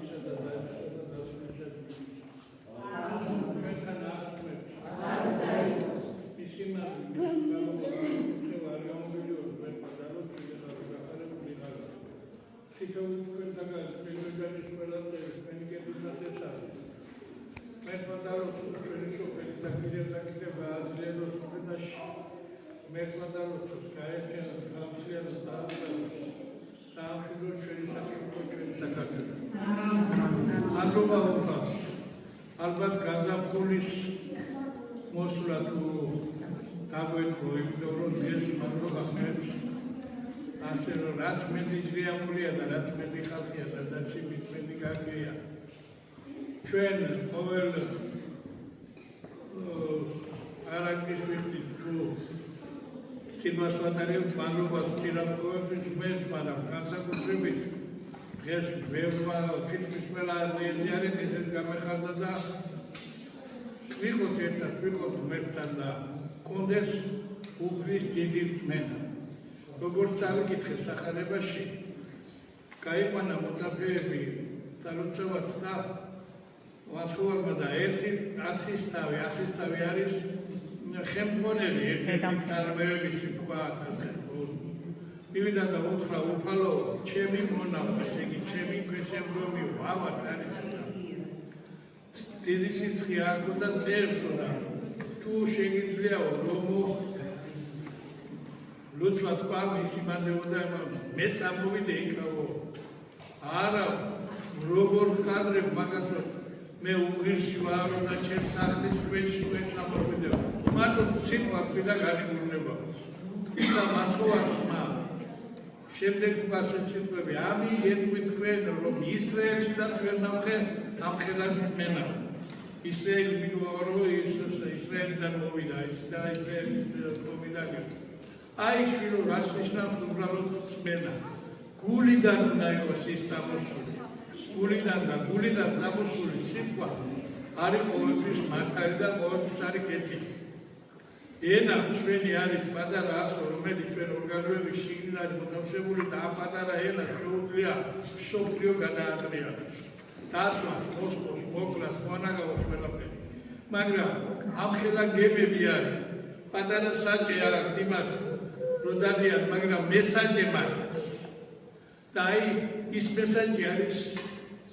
Ისა და Დავითისა და დასრულისა ჩვენთან აღწმეთ ისიმა არ გამომილიოს მერმა და რომ გახარებული ხარ თითოეულ თქვენთაგან მეგობრების ყველაფერი თქვენი გებინათ ეს არის მერმა და რომ ჩვენი სოფელი და კიდევ გააძლიეროს ქვეყანაში მერმა და რომ გაერთიანოს გააძლიეროს დაამშვიდოს ჩვენი საკითხი ჩვენი საქართველო მადლობა უხავს ალბათ გაზაფხულის მოსვლა თუ დაგვეთქო იმიტომ რომ ეს მადლობა ღმერთს ასე რომ რაც მეტი ძლიერია და რაც მეტი ხალხია და დაცი მეტი კარგია ჩვენ ყოველ არაგის ვიხდით თუ წინვას ვატარებთ მადლობას წინაპრების ღმერთს მაგრამ განსაკუთრებით დღეს ბევრმა თითქმის ყველა ეზიარეთ ეს გამეხარდა და ვიყოთ ერთად ვიყოთ ღმერთთან და კონდეს უფლის დიდი რწმენა როგორც წავიკითხე სახარებაში გაიყვანა მოწაფეები წარუწევად და ვაცხოვარმა და ერთი ასისტავი არის ხელმძღვანელი ერთ-ერთი წარმოების თქვათ ასე მივიდა და უთხრა უფალო ჩემი მონავა ესე იგი ჩემი ქვეშევრდომი ვავად არის დიდი სიცხე აქვს და წერსო და თუ შეგიძლიაო რომ ლოცვად პავლის იმანებოდა მეც ამოვიდე იქაო არა როგორ კადრებ მაგათო მე უღირში ვარ და ჩემს სახლის ქვეშ ამოვიდე მარტო სიტყვა თქვა განიგურნება და მაცხოვარმა შემდეგ თქვასე სიტყვები ამი ეთქვი თქვენ რომ ისრაელში და თქვენ ნახე ამ ხელადის მენა ისრაელი მიგორო ისრაელიდან მოვიდა ის და ისრაელის მოვიდა აი შვილო რას ნიშნავს უბრალოდ წმენა გულიდან უნდა იყოს ის წამოსული გულიდან წამოსული სიტყვა არის ყოველთვის მართალი და ყოველთვის არის კეთილი ენა ჩვენი არის პატარა ასო რომელიც ჩვენ ორგანოების შიგნით არის მოთავსებული და ამ პატარა ენას შეუძლია სოფლიო გადაატრიალოს დათვას მოსკოვს მოკლას მონაგავოს ყველაფერი მაგრამ ამ ხელა გემები არის პატარა საჭე აქვს იმათ რომ დადიან მაგრამ მესაჭე მართავს და აი ის მესაჭე არის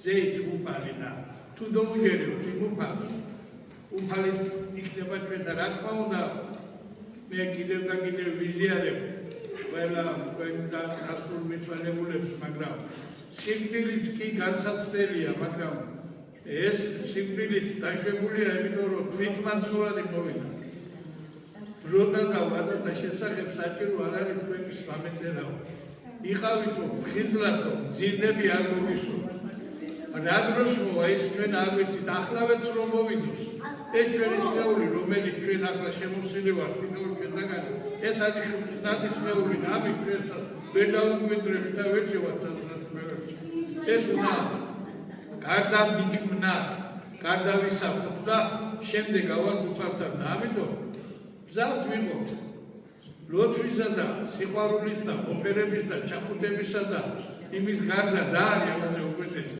ზეით უფალი და თუ დაუჯერებთ იმ უფალს უფალი იქნება ჩვენთან რა თქმა უნდა მე კიდევ ვიზიარებ ყველა თქვენთან სასულ მიცვალებულებს მაგრამ სიკვდილიც კი განსაცდელია მაგრამ ეს სიკვდილიც დაშვებულია იმიტომ რომ თვითმაცხოვარი მოვიდა დროთა და ვადათა შესახებ საჭირო არ არის თქვენთვის გამეწერაო იყავითო ხიზლათო ძირნები არ მოგისურვოთ რა დროს მოვა ის ჩვენ არ ვიცით ახლავეც რომ მოვიდოს ეს ჩვენი სხეული რომელიც ჩვენ ახლა შემოსილი ვართ თითოეულ ჩვენთაგან ეს არის ხმწნადი სხეული და ამით ჩვენს ვერ დავუმკვიდრებით და ვერ შევაცვალოთ ეს უნდა გარდავიქმნათ გარდავისახოთ და შემდეგ ავარ უფალთან და ამიტომ გზად ვიყოთ ლოცვისა და სიყვარულის და ოფერების და ჩახუტებისა და იმის გარდა რა არის ამაზე უკეთესი